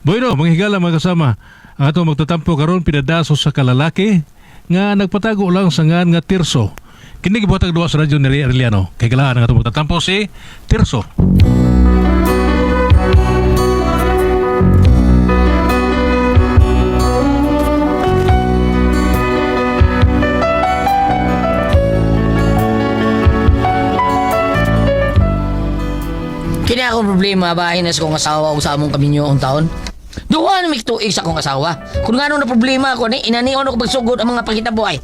Bueno, manghigala mga kasama. Ang ato magtatampo karon pinadaso sa kalalaki nga nagpatago lang sa ngan nga Tirso. Kini gibuhatag duwa sa radyo ni Arellano. Kay kalaan ang ato magtatampo si Tirso. Kini akong problema bahin na sa kong asawa o sa among kaminyo ang taon. Duha na miktuig sa kong asawa. Kung nga na problema ako, inanion ako pagsugod ang mga pangitabuhay.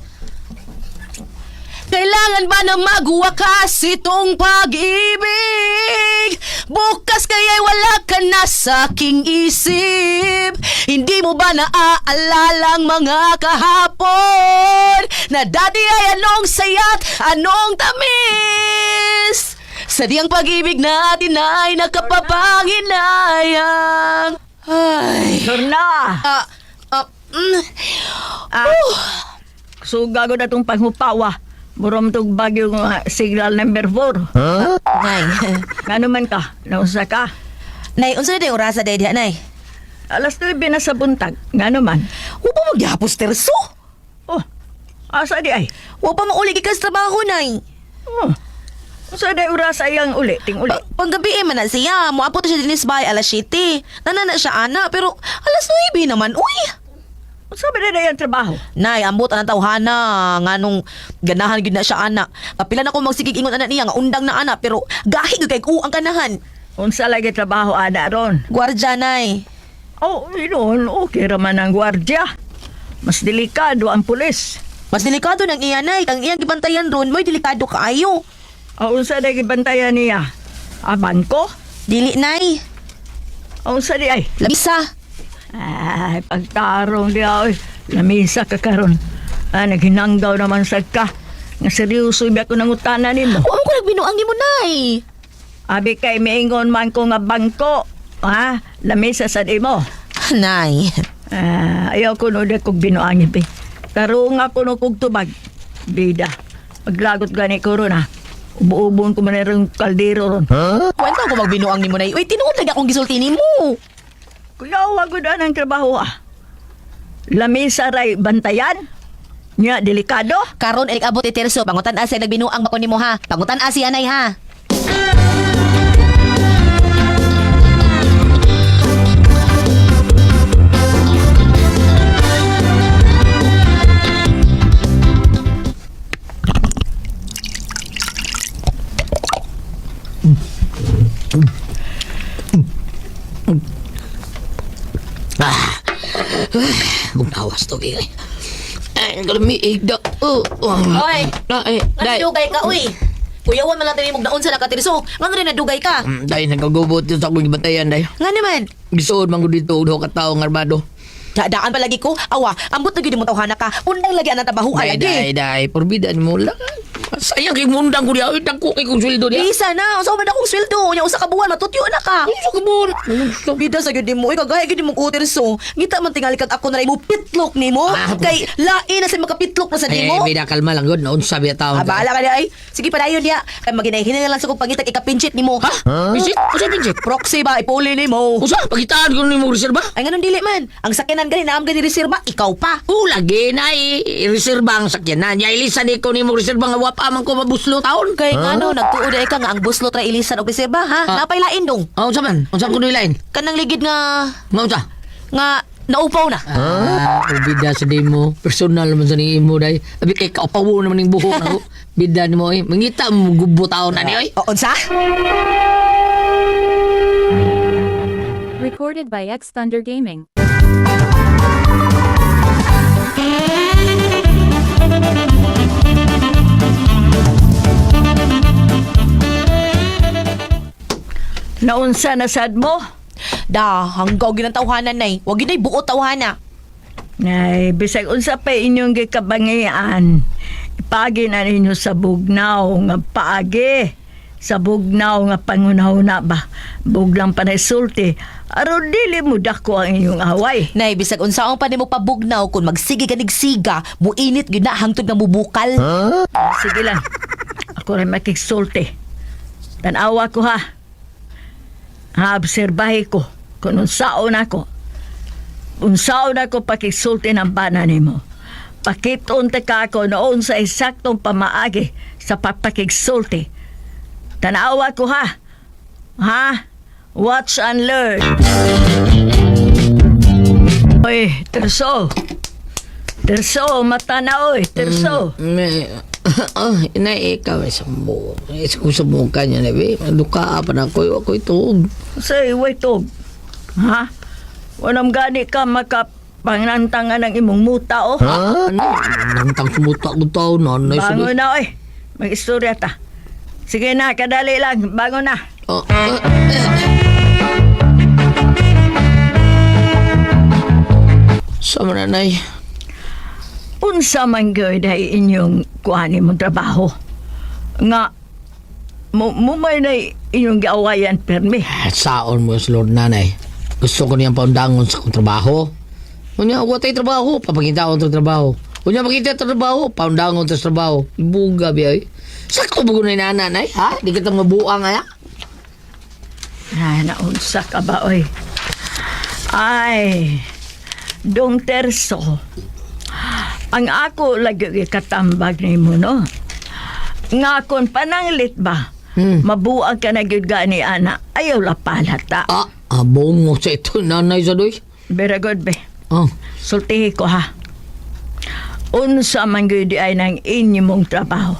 Kailangan ba na magwakas itong pag-ibig? Bukas kaya'y wala ka na sa aking isip. Hindi mo ba naaalala ang mga kahapon? Na dati ay anong sayat, anong tamis? Sadyang pag-ibig natin ay nakapapanginayang. Ay. Sorna! Suga ko na itong panghupawa. Burom itong bagyo signal number 4. Nay. Nga naman ka? Nausa ka? Nay, unsa na tayong orasa day diha, Nay? Alas 9 na sa buntag. Nga naman? Huwag pa magyapos, Terso. Oh, asa di ay? Huwag pa maulig ka sa trabaho, Nay. Oh, asa di urasa iyang uli? Ting uli. Panggabi man na siya. Muapot siya din sa bahay alas 7. Nanana siya, ana. Pero alas 9 naman, uy. Sabi na yung trabaho? Nay, ambot ang tawhana. Nga nung ganahan gid na siya, ana. Kapila na ko magsigig ingon anak niya, nga undang na ana. Pero gahi kay ang kanahan. Unsa lagi trabaho ana ron? Gwardya, Nay. Oh, yun, okay raman ang gwardya. Mas delikado ang pulis. Mas delikado ng iya, Nay. Kang iyang gibantayan ron, mo'y delikado kaayo. Unsa lagi bantayan niya? Bangko? Dili, Nay. Unsa di ay? Labisa. Ay, pagtarong di ay. Lamisa ka karon. Naghinanggaw naman sa ka. Nga seryoso ibi ako nangutana ni mo. Huwag ko nagbinuang ni mo, Nay. Abi kay miingon man ko nga bangko. Lamisa sa di mo. Nay. Ayaw ko no di kong binuangin bi. Tarong ako no kong tubag. Bida. Maglagot gani ko ron Ubo-ubon ko man yung kaldero ron. Kwenta ko magbinuang ni mo, Nay. Uy, tinuod lagi akong gisulti ni mo. Kuya, wag ko na ng trabaho Lamisa ray bantayan? Nya, delikado? Karon ilik abot iterso, pangutan asay nagbinuang bako nimo ha. Pangutan asi anay ha. Kung tawas to, Bigay. Ay, kalamiig da. Oy, Day. nadugay ka, uy. Kuyawan man lang tayo magdaon sa nakatirso. Nga rin nadugay ka. Day, nagkagubot yun sa akong gibantayan, Day. Nga naman. Gisuod man ko dito, udo ka taong armado. Daan pa lagi ko. Awa, ambot na gini mo tawhana ka. Undang lagi ang natabaho ka lagi. Day, porbida mo lang. Sayang kay mundang ko diya. Dagko kay kong sweldo diya. Isa na, usa man akong sweldo. Nya usa ka buwan matutyo na ka. Uso ka mo. Bida sa gyud mo, kagaya gyud mo utirso. Ngita man tingali kag ako na imo pitlok nimo. Kay lain na sa makapitlok na sa nimo. Ay, kalma lang yun. Naon sabi at taon. Bahala ka na ay. Sige pa dayon diya. Kay maginahinay na lang sa kong pangitag ikapinchit nimo. Ha? Pisit? Usa pinsit? Proxy ba ipuli nimo. Usa? Pagitaan ko ni mo reserba? Ay ganun dili man. Ang sakyanan gani naam gani reserba ikaw pa. Lagi na reserba ang sakyanan. Ya ilisan ko ni mo reserba nga wapa man ko mabuslo taon. Kay ngano nagtuod ay ka nga ang buslot ra ilisan og reserba ha. Napay lain dong. Unsa man? Unsa ko nilain? Kanang ligid nga Unsa? nga naupaw na. Bida sa di mo. Personal naman sa ni mo day. Abi kay kaupawo naman ning buhok na ko. Bida ni mo mangita mo gubo taon na ni oy. O unsa? Recorded by X Thunder Gaming. Naunsa na sad mo? Da, hanggaw gyud ang tawhanan nay. Wa gyud ay buot tawhana. Ay, bisag unsa pa inyong gikabangian. Ipagi na ninyo sa bugnaw nga paagi. Sa bugnaw nga pangunahuna ba. Buglang panaysulti. Aron dili mo dako ang inyong away. Nay, bisag unsaon pa nimo pabugnaw kung magsige ka nigsiga, muinit gyud na hangtod na mubukal. Sige lang. Ako rin makiksulti. Tanawa ko ha. Haobserbahe ko kung unsaon ako Unsaon ako pakisulti ng bana nimo. Pakitunta ka ako noon sa eksaktong pamaagi sa papakigsulti. Tanawa ko ha. Ha? Watch and learn. Oy, Terso. Terso, mata na oy, Terso. Inay, ikaw ay sambo. Kung sabukan niya na, be. Duka pa na ako. Ako ito. Say, wait, tog. Ha? Walang gani ka makapangantangan ng imong muta, oh. Ha? Ano? Nangtang sumuta ko tao na. Bango na, oy. May istorya ta. Sige na, kadali lang. Bango na. Sama nanay. Unsa man gyud ay inyong kuhanin mong trabaho. Nga, may na inyong giawayan permi. Saon mo sa Lord nanay. Gusto ko niyang paundangon sa kong trabaho. Unya, huwag tayo trabaho. Papakita ko itong trabaho. Unya, makita itong trabaho. Paundangon itong trabaho. Ibuga, biyay. Sakto ba na yung nanay? Ha? Di kita mabuang, ha? Ay, naunsa ka ba, oy? Ay, Dong Terso. Ang ako lagi katambag ni mo, no? Nga kon pananglit ba? Mabuang ka na gyud gani ana. Ayaw la palata. Abong sa ito, nanay sa doy. Very good, be. Oh. Sultihi ko, ha? Unsa man gyud ay nang inyo mong trabaho.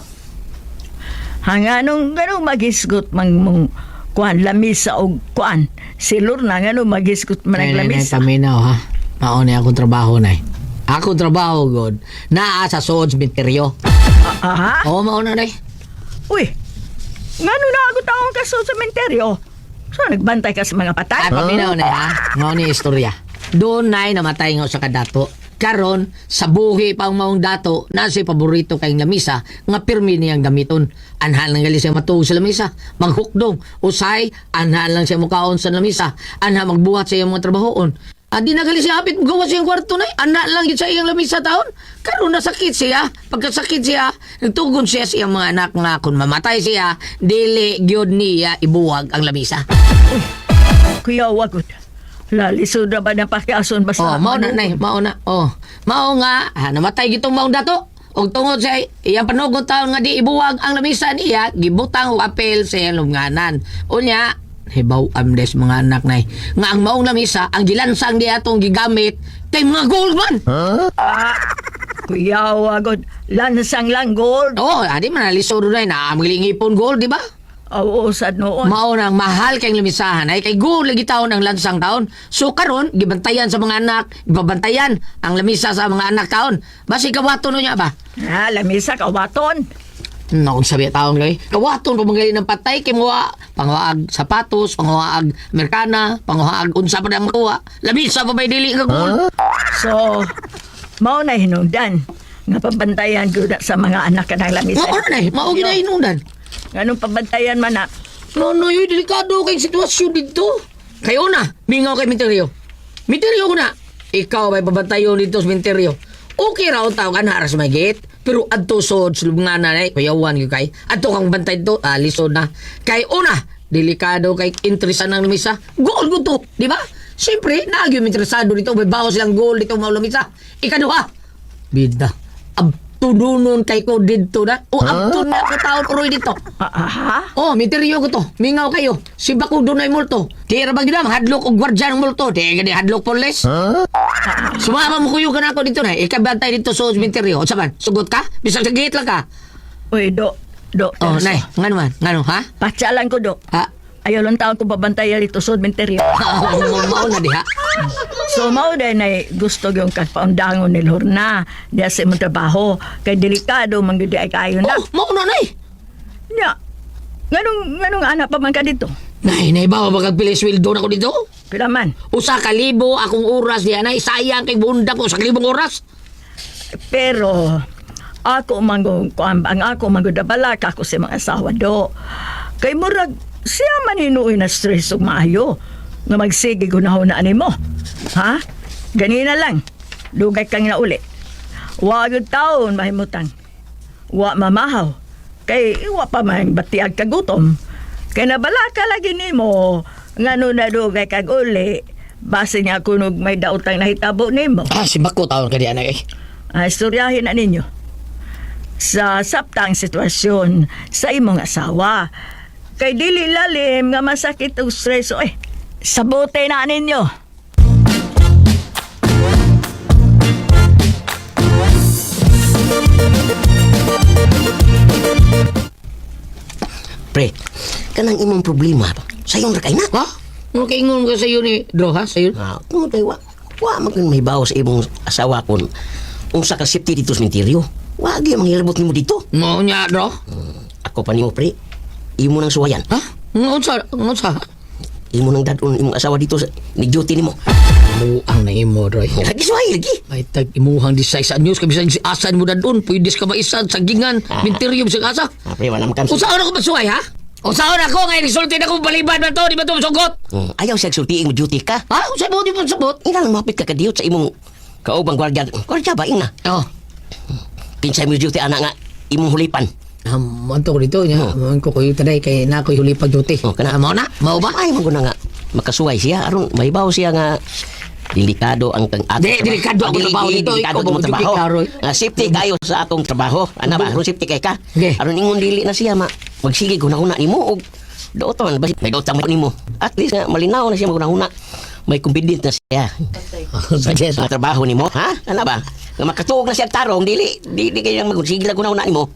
Hanganong ganong magisgot mong kuan lamisa o kuan. Silur na ganong magisgot man ang lamisa. Kami na, ha? Mauna akong trabaho, nay. Ako trabaho, God. Naa sa sood sa binteryo. Aha? Oo, mauna, nay. Uy, ngano na ako taong ka sa sementeryo? So, nagbantay ka sa mga patay? Ay, paminaw na, ha? Mauna yung istorya. Doon, nay, namatay nga sa kadato. Karon, sa buhi pa ang maong dato, nasa paborito kayong lamisa, nga pirmi niyang gamiton. Anhal lang gali siya matuog sa lamisa. Maghukdong, usay, anhal lang siya mukaon sa lamisa. Anhal magbuhat sa iyang mga trabahoon. Di nagali siya hapit gawa siyang kwarto na. Anak lang yun sa iyang lamisa taon. Karon nasakit siya. Pagkasakit siya, nagtugon siya sa iyang mga anak nga kung mamatay siya, dili gyud niya ibuwag ang lamisa. Kuya, wagod. Lalisod na ba na pakiason basta? Mauna, nay, mauna. Mao nga, namatay gitong maong dato. Og tungod sa iyang panugot taon nga di ibuwag ang lamisa niya, gibutang og apel sa iyang lumnganan. Unya, hibaw amdes mga anak nay. Nga ang maong lamisa, ang gilansang di atong gigamit, kay mga gold man. Kuya, wagod. Lansang lang gold. Adi man nalisod na naamgiling ipon gold, di ba? Oo, sad noon. Mao nang mahal kayong limisahan ay kay gold lagi taon ang lansang taon. So karon gibantayan sa mga anak, gibabantayan ang lamisa sa mga anak taon. Basi kawaton niya ba? Lamisa, kawaton. Naon sabi taon kay kawaton pamagali ng patay kay mga pangwaag sapatos, pangwaag Amerikana, pangwaag unsa pa ang makuha. Lamisa pa bay dili ka gold. So, mao na hinungdan nga pabantayan ko sa mga anak ka ng lamisa. Mao na mao ginahinungdan. Anong pabantayan man na? No, delikado kay sitwasyon dito. Kayo na, mingaw kay Minteryo. Minteryo ko na. Ikaw may pabantayon dito sa Minteryo. Okay raw tao ka na haras may gate. Pero adto sod sa lubnganan ay kuyawan yung kay. Adto kang bantay dito, lisod na. Kay una, delikado kay interesan ng lamisa. Goal ko to, di ba? Siyempre, nagyo interesado dito. May baho silang goal dito mga lamisa. Ikaduha, bida. Abtudunon kay ko dito na. Abtun na ko taon uroy dito. Minteryo ko to. Mingaw kayo. Si Bako doon ay multo. Tira ba gina, hadlok o gwardyan ng multo. Di gani hadlok polis. Sumama mo kuyo ka na ako dito na. Ikabantay dito sa minteryo. O saban, sugot ka? Bisang sa gate lang ka. Uy, do. Nay, ngano man? Ngano, ha? Patsalan ko, do. Ha? Ayaw lang taon ko babantayan dito sa menteryo. Mao na diha. So, mao din ay gusto yung kapaundangon ni Lorna. Diya sa imong trabaho. Kay delikado, manggudi ay kayo na. Mao na, nay. Nya, nganong anak pa man ka dito? Nay, ba magagpili sweldo na ko dito? Pila man? Usa ka libo akong oras diya, nay. Sayang kay bunda ko sa libong oras. Pero, ako ang ako manggudabala ka ko sa mga asawa do. Kay murag, siya man hinuoy na stress ug maayo nga magsige gunahon na ani mo. Ha? Ganina lang. Dugay kang nauli. Wa gyud taon mahimutang. Wa mamahaw. Kay wa pa man batiag kagutom. Kay nabala ka lagi nimo ngano na dugay kag uli Base nga kunog may daotang nahitabo nimo. Si Mako taon ka di anak eh. Istoryahin na ninyo. Sa saptang sitwasyon sa imong asawa. Kay dili lalim nga masakit o stress. Sabote na ninyo. Pre, kanang imong problema sayong rakay na. Ha? Ano kaingon ka sa'yo ni Dro, ha? Sa'yo? Tungod kay wa man may bawo sa imong asawa kon unsa ka safety dito sa minteryo. Wa gyud manghilabot nimo dito. Mo niya, Dro? Ako pa nimo pre. Imo nang suwayan. Ha? Ngunsa? Imo nang dadon imong asawa dito sa ni duty nimo. Muang na imo, Dro. Lagi suway lagi. May tag imuhang disay sa news kabisan si asan mo na doon. Pwedis ka maisan sa gingan. Minterium sa kasa. Pre, wala man kam. Usaon ako masuway, ha? Usaon ako ngayon. Isulti na kong balibad na to. Di ba ito masugot? Ayaw siya sultiing mo duty ka. Ha? Sabot, di ba sabot? Ina lang mapit ka kadiyot sa imong kaubang gwardiya. Gwardiya ba ina? Oh. Pinsay mo duty ana nga imong hulipan. Manto ko dito niya. Ko ko taday kay na ko hulipag duty. Kana Mao na? Mao ba? Ay mo na nga makasuway siya aron mahibaw siya nga delikado ang delikado ang trabaho dito. Delikado Ikaw ang ba, trabaho. Karoy? Safety kayo sa atong trabaho. Ana ba? Aron safety kay ka. Okay. Aron ingon dili na siya magsige guna-huna nimo og doton basi may dotang nimo. At least nga malinaw na siya maguna-huna. May confident na siya sa trabaho nimo, ha? Ana ba? Nga makatuog na siya tarong dili kay magsige guna-huna nimo.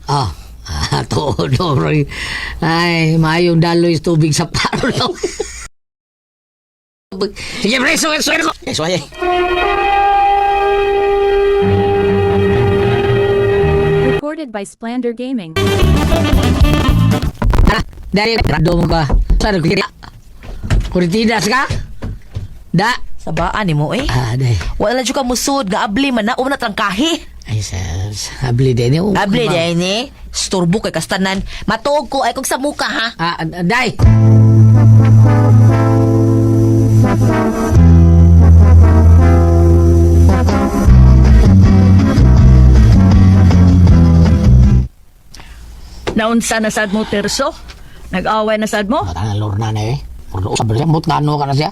Todo, Roy. Ay, mayong daloy sa tubig sa paro. Sige, pre, suway ko. Suway. Recorded by Splander Gaming. Dahil, rado mo ba? Saan ko kira? Kuritidas ka? Da? Sabaan ni mo Dahil. Wala jud ka musud nga abli man na una trangkahi. Ay, habli din yun. Abli day ni. Storbo kay kastanan. Matuog ko ay kung sa muka ha. Dahil. Naunsa na sad mo, Tirso? Nag-away na sad mo? Tangan lorna na eh. Ordo sa balik, mut ngano ka na siya.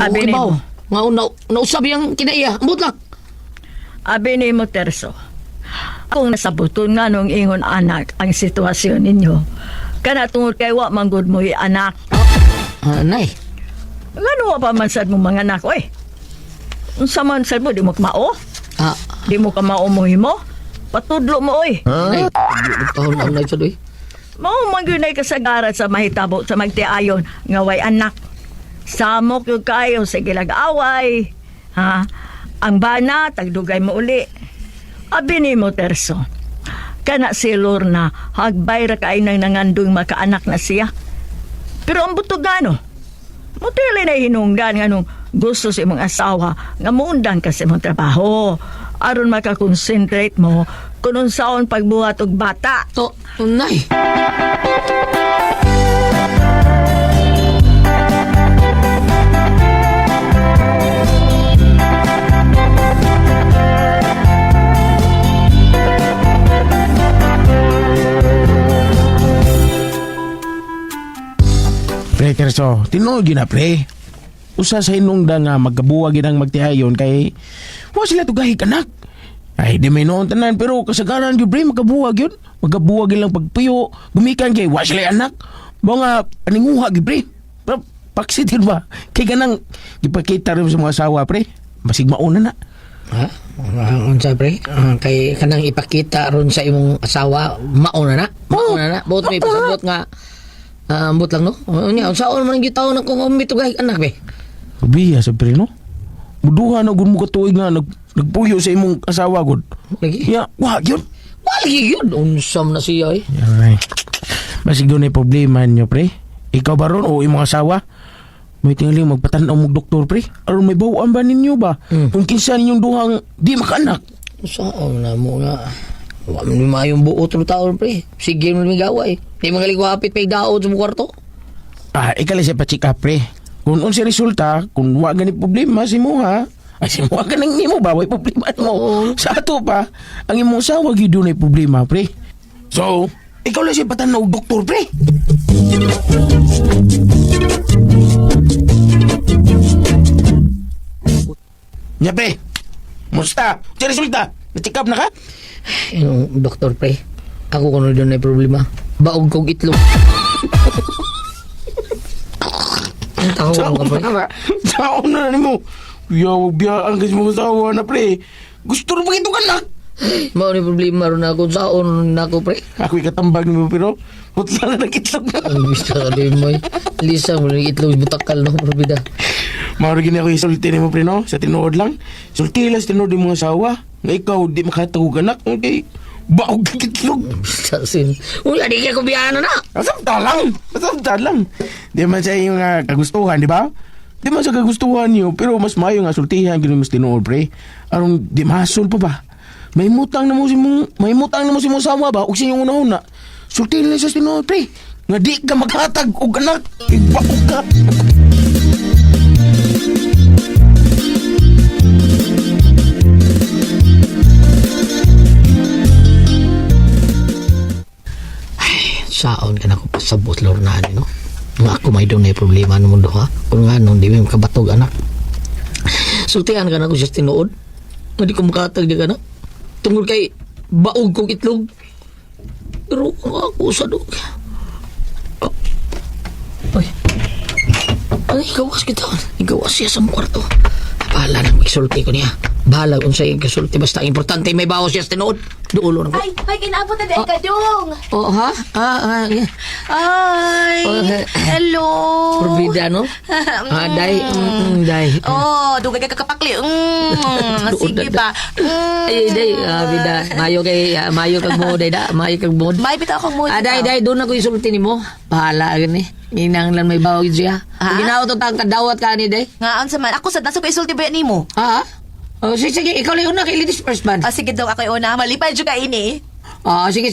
Abi ni mo. Nausap yung kinaiya. Mut lang. Abi ni mo, Terso. Kung nasabuton nga nung ingon anak ang sitwasyon ninyo, kana tungod kay wa manggod mo anak. Nay. Ngano wa pa man sad mo mga anak, oy? Unsa man sad mo, di mo kamao? Di mo kamao mo himo? Patudlo mo, oy. Nay. Tahon lang na ito, doy. Mao man gyud nay kasagaran sa mahitabo sa magtiayon nga way anak. Samok yung kayo sa gilag-away. Ha? Ang bana, tagdugay mo uli. Abi ni mo, Terso. Kana si Lorna, hagbay ra kaay nang nangandong makaanak na siya. Pero ang butugano, mutili na hinunggan nga nung gusto si mong asawa nga muundang ka sa mong trabaho. Aron makakonsentrate mo kung unsaon pagbuhat og bata. Nay. Pre, Terso, tinuod yun na, pre. Usa sa hinungda nga magkabuwag yun ang magtihayon kay wa sila tugahig anak. Ay, di may noon tanan, pero kasagaran yun, pre, magkabuwag yun. Magkabuwag yun lang pagpuyo, gumikan kay wa sila anak. Mga paninguha, pre. Pero, paksitin ba? Kay ganang, ipakita rin sa mga asawa, pre. Masig mauna na. Ha? Unsa pre? Kay kanang ipakita ron sa imong asawa, mauna na. Mauna na. Bot may pasabot nga ambot lang no. Unya unsaon man gitaw na kung mitugay anak be. Biya sa pre, no? Muduha na gud mo katuig nga nagpuyo sa imong asawa gud. Lagi. Ya, wa gyud. Wali yun. Unsam na siya eh. Ay. Basig doon ay problema nyo, pre. Ikaw ba ron o imong asawa? May tingali magpatanaw mong doktor, pre. Aron may bawaan ba ninyo ba? Kung kinsa ninyong duhang di makaanak. Unsaon na mo nga. Wa man mayong buot ro taon pre. Sige mo migawa eh. Di mangaligwapit pay daot sa mo kwarto. Ikali siya pa-check up, pre. Kung unsa resulta, kung wa gani problema si mo ha, ay si mo ka nang nimo ba, way problema mo. Sa ato pa, ang imong asawa gyud dunay problema, pre. So, ikaw lang siya patanaw doktor, pre. Nya pre. Musta? Sa resulta? Na-check up na ka? Yung doktor, pre. Ako kung doon na problema. Baog kong itlog. Ang tao ka, pre. Saan na mo? Yawag biyaan kasi mo asawa na pre. Gusto rin magito ka nak. Mao ni problema ron ako. Saon na ako, pre. Ako'y katambag ni mo pero hutla na nakitlog na. Ang gusto ka din mo. Lisa mo ng itlog. Butakal no, probida. Mauro gini ako isulti ni mo pre no? Sa tinuod lang. Sulti lang sa tinuod ng mga asawa. Nga ikaw di makatawag anak. Okay. Baog kitlog. Sasin. Uy, adi ka kubiyano na. Masabta lang. Di man sa iyong kagustuhan, di ba? Di man sa kagustuhan niyo, pero mas mayo nga sultihan gini mas tinuod pre. Aron di masol pa ba? May mutang na mo si mong asawa ba? O sa inyong una-una. Sultihan lang sa tinuod pre. Nga di ka maghatag og anak. Ibaog ka. Saon ka na ko pasabot lorna no. Nga ako may doon na problema no mundo ha. Kung nga nung di mo kabatog anak. Sultihan ka na ko sa tinuod. Nga di ko makatag di ka na. Tungkol kay baog kong itlog. Pero ako sa dog. Oh. Ay. Ay, gawas kita. Gawas siya sa kwarto. Bahala na magsulti ko niya. Bahala kung sa'yo kasulti. Basta importante may bawas siya sa tinuod. Duulo na ko. Ay, kinabot na dahil ka, Dong. Oh, ha? Yeah. Ay, Oh, hello. Probida, no? Day. Day. Oh, dugay ka kakapakli. Sige pa. Ay, day. Bida. Mayo kag mo, day da. Mayo kag mo. May bitaw akong mood. Day. Doon ako isulti ni mo. Bahala ka ni. Ninang lang may bawag siya. Ha? Ginawa to tang kadawat ka ni, day. Nga, sa man. Ako sa daso ko isulti ba yan nimo? Ha? Oh, sige. Ikaw lang una kay ladies first man. Ah, sige daw ako yung una. Malipad yung ka ini. Oh, sige.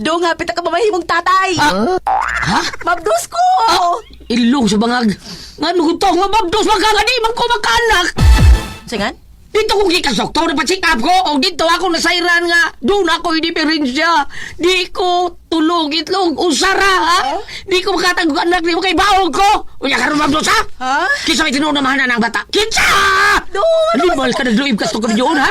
Dong, hapit ka mamahimong tatay. Ha? Mabdos ko. Ilong sa bangag. Nga nugutong nga babdos magkagani. Magko magkaanak. Singan? Dito kong kikasokto na pa-check up ko o dito ako nasairan nga doon ako indiferensya. Di ko tulog itlog usara ha. Di ko makatagog anak ni mo kay baog ko. Unya karon mabdos ha? Ha? Kinsa may tinunamahan na ng bata? Kinsa! Doon! Limal ka nagluib ka sa yun ha?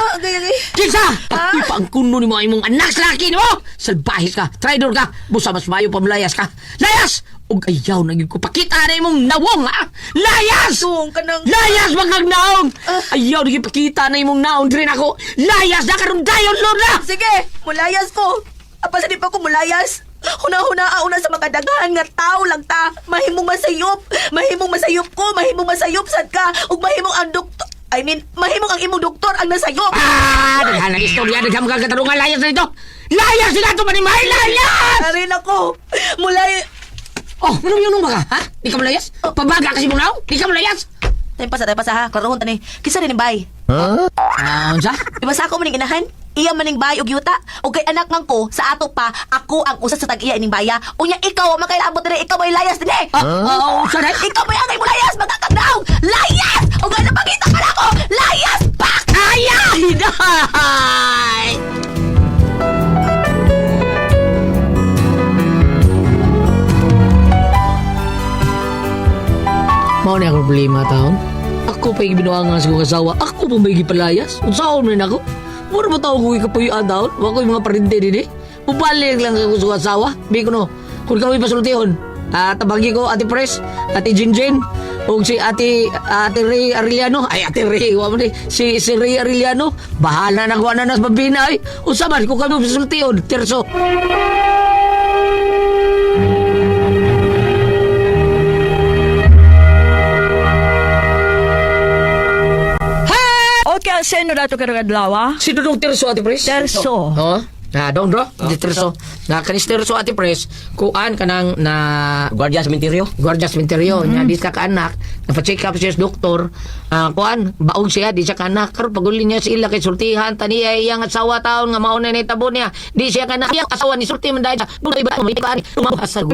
Kinsa! Pagpi pa ang kuno ni mo imong anak sa laki ni mo! Salbahis ka, traidor ka, busa mas mayo pamlayas ka. Layas! Ug ayaw naging ko pakita na imong nawong ha? Layas! Dong, kanang... Layas magkag naong! Ayaw naging pakita na imong naong din ako. Layas na karon dayon Lorna! Sige, mulayas ko. Apa sa di pa ko mulayas? Huna-huna una sa mga daghan nga tao lang ta. Mahimong masayop ko, mahimong masayop sad ka. Ug mahimong ang doktor, mahimong ang imong doktor ang nasayop. Daghan ang istorya, daghan mga katarungan layas na ito. Layas sila ito manimay, layas! Narin ako. Oh, manong ba ka, ha? Di ka malayas? Pabaga kasi mo na Di ka malayas? Tayo pa sa ha. Klarohon tani. Kisa rin bay. Unsa? Diba sa ako maning inahan? Iya maning bay og yuta. Og kay anak ngang ko sa ato pa, ako ang usa sa tag-iya ining baya. Unya ikaw makailabot dire, ikaw may layas dinhi. Unsa na? Ikaw may angay mo layas, magkakagnaw! Layas! O gano'n pangita ka na ko! Layas! Pak! Ay! Day! Mao na ang problema taon. Ako pa yung binuangan sa kong asawa. Ako pa may gipalayas. Unsaon mo rin ako? Mura ba taon ko ikapuyuan taon? Wako yung mga parinte din eh. Pabalik lang ako sa asawa. Biko no, kung kami pasultihon. Tabagi ko Ate Pres, Ate Jinjin, o si Ate Ray Arellano. Ay, Ate Ray, si Ray Arellano. Bahala na ko na nas babinay. Usaman, kung kami pasultihon, terso. Okay, sino dato kadlawa? Si Dudong Terso, Ate Pres. Terso. Oo. Dong, Di Terso. Kanis Terso, Ate Pres. Kuan ka nang na... Guardia Cementerio. Guardia Cementerio. Nya, di sa kaanak. Napacheck up siya sa doktor. Kuan, baog siya, di sa kaanak. Karon paguli niya sila kay sultihan. Tani ay iyang asawa taon nga mauna na itabo niya. Di siya kaanak. Iyang asawa ni sulti man dahil sa... Doon iba, may ikaan. Lumabasag.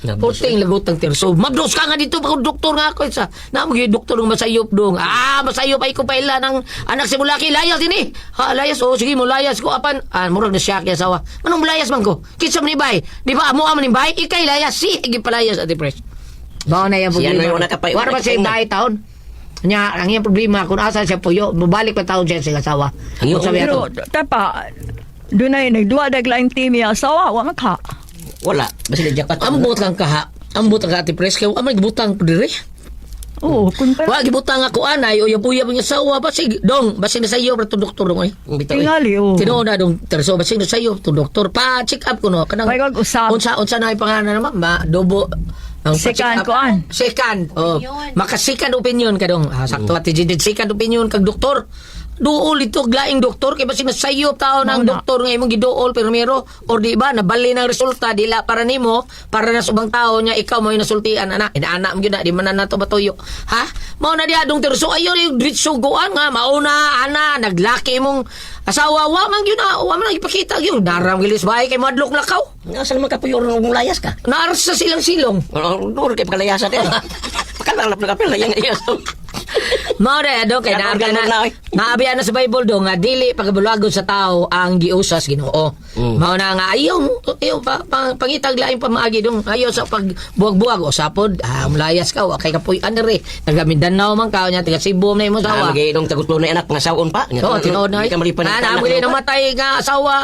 Puting lagutang Terso. Mabdos ka nga dito. Pag doktor nga ako. Namag yung doktor ng masayop dong. Masayop ay ko pa ila ng anak si Mulaki. Layas din eh. Layas. Sige mo, layas ko. Apan, murag na siya kaya asawa. Manong layas man ko? Kitsa man ni Bay. Di ba, amo man ni Bay? Ikay layas. Si, igi palayas, Ate Pres. Bawa na yan. Siya na yung nakapay. Wala ba siya yung dahi taon? Nya, ang iyang problema, kung asa siya puyo, mabalik pa taon siya sa asawa. Ang iyong- Kung sabi Pero, ato, tapa, doon ay nagduwa daglaing timi asawa, wa maka. Wala. Basta na japat. ambot kang kaha. Ambot ang ati pres. Kaya amay gibutang ko dire. Oo, kung pa. Wa gibutang ako anay, o yapuya mga asawa. Basig, dong, basig na sayo, pra to doktor dong ay. Bitaw eh. Tingali, oo. Tinuod na dong, terso, basig na sayo, to doktor. Pa-check up ko no. Kanang, May kag-usap. unsa na yung pangalan naman, dobo. Ang Second pa-check up. kuan. Second. Oh. Maka-second opinion ka dong. Sakto at second opinion kag doktor. Duol ito, glaing doktor, kaya ba sinasayop tao ng Mauna. doktor nga imong giduol, primero, or di ba, nabali ng resulta, dila para nimo, para na subang tao niya, ikaw mo yung nasultian, anak, inaanak mo yun na, di man na nato batuyo. Ha? Mao na diha, dong terso, ayaw yung dritso goan nga, mauna, ana, naglaki mong asawa, wa man yun na, wa man ipakita yun, naram gilis bahay kay madlok lakaw. Nasa naman kapuyor ng layas ka. Naaras sa silang silong. Doon kay pagkalayasan din. Pakalalap na kapil, layang iyas. Mao na do kay Kaya naabi ganun na, na oy. naabi na sa Bible do nga dili pagabulagod sa tao ang giusas Ginoo. Mao na nga ayaw pangitag laing pamaagi dong ayaw sa pagbuwag-buwag o sapod mulayas ka wa kay kapoy andere taga Mindanao man ka nya taga Cebu na imo sawa. Magay-inong tagutlo na anak, pangasaon pa. Oo, tinuod na. Hindi ka malipan ng Na tanak, muli ano pa? namatay nga asawa.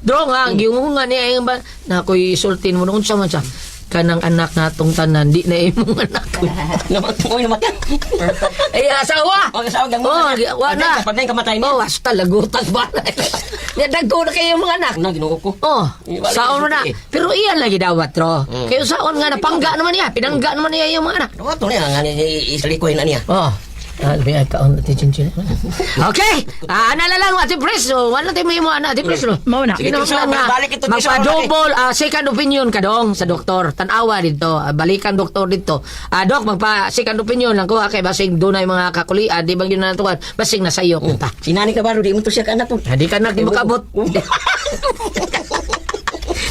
Dro nga giungungan niya yung ba na ko'y sultin mo noon sa man siya. Kanang anak natong tanan di na imong anak. Uy, namatay. Ay asawa. O, asawa, gang mo. Oh, wa na. Patay ka matay Oh, niya. hasta lagutan ba na. Nadagko na kayo mga anak. Una, ginoo ko. Oh, Wala saon mo na. yung suti, eh. Pero iyan lagi dawat, tro. Kayo saon nga napangga naman niya. Pinangga naman niya yung mga anak. Ano ito niya? Nga isalikoy na niya. Oh. May kaon natin chinchin. Okay. Anala lang ati pres. So, wala tayo may mga anak ati pres. No? Mauna. Sige, Sige, Tiso, balik ito, Tiso, magpa-double second opinion ka dong sa doktor. Tanawa dito. Balikan doktor dito. Dok, magpa-second opinion lang ko. Kay basing doon ay mga kakulian. Di bang yun na natuwan? Basing na sayo. Punta. Sinani ka baro, di mo to siya ka na to. Di ka na makabot.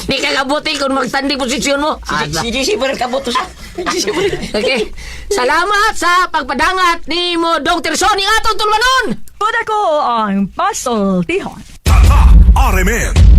Di ka kabuti kung magstanding posisyon mo. Si JC pa rin kaboto siya. JC pa rin. Okay. Salamat sa pagpadangat ni mo Dr. Sonny atong tulmanon. Puda ko ang pasol tihon. RMN